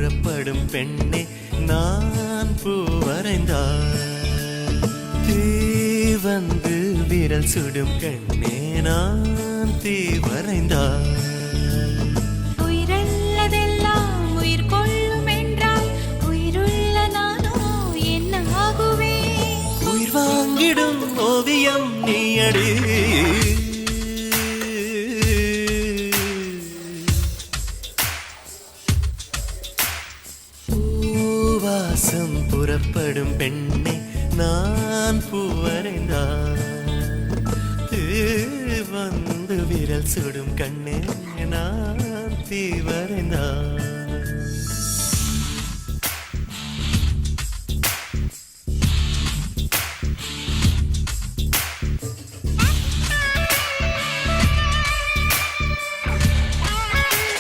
புறப்படும் பெண்ணே நான் பூ வரைந்தார். தீ வந்து விரல் சுடும் கண்ணே நான் தீ வரைந்தார். உயிரல்லதெல்லாம் உயிர் கொள்ளும் என்றால் உயிருள்ள நானோ என்ன ஆகுவேன்? உயிர் வாங்கிடும் ஓவியம் நீயடி. பூவாசம் புறப்படும் பெண்ணே நான் பூ வரைந்தார். வந்து விரல் சுடும் கண்ணே நான் தீ வரைந்தார்.